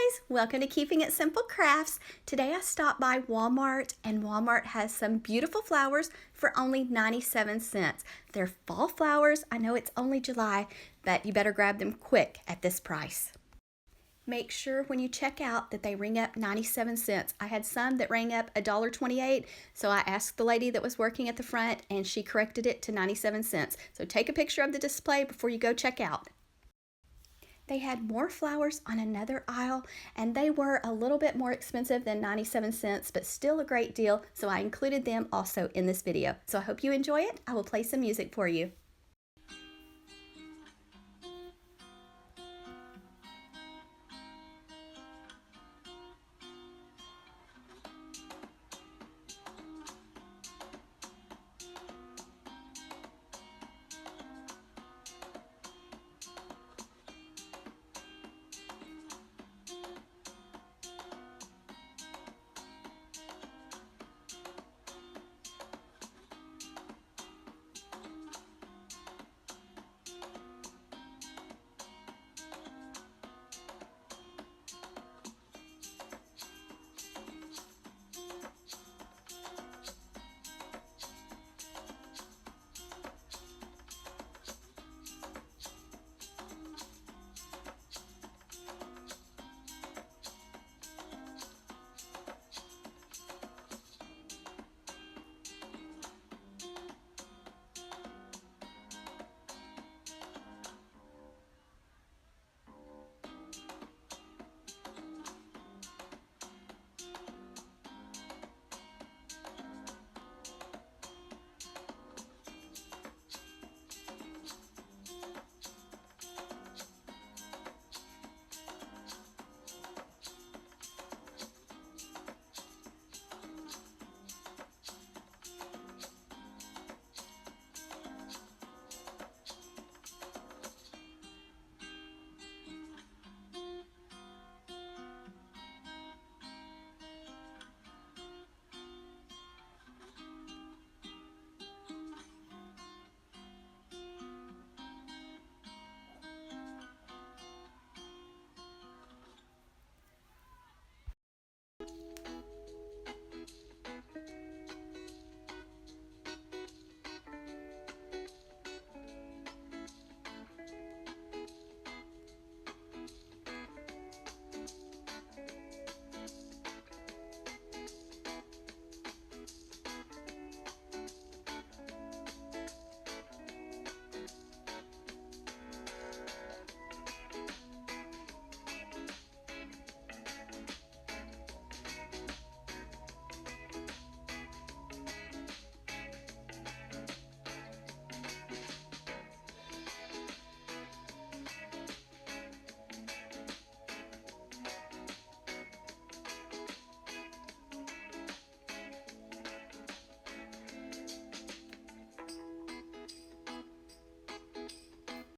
guys, welcome to Keeping It Simple Crafts. Today I stopped by Walmart and Walmart has some beautiful flowers for only 97 cents. They're fall flowers. I know it's only July, but you better grab them quick at this price. Make sure when you check out that they ring up 97 cents. I had some that rang up $1.28, so I asked the lady that was working at the front and she corrected it to 97 cents. So take a picture of the display before you go check out. They had more flowers on another aisle and they were a little bit more expensive than 97 cents, but still a great deal, so I included them also in this video. So I hope you enjoy it. I will play some music for you.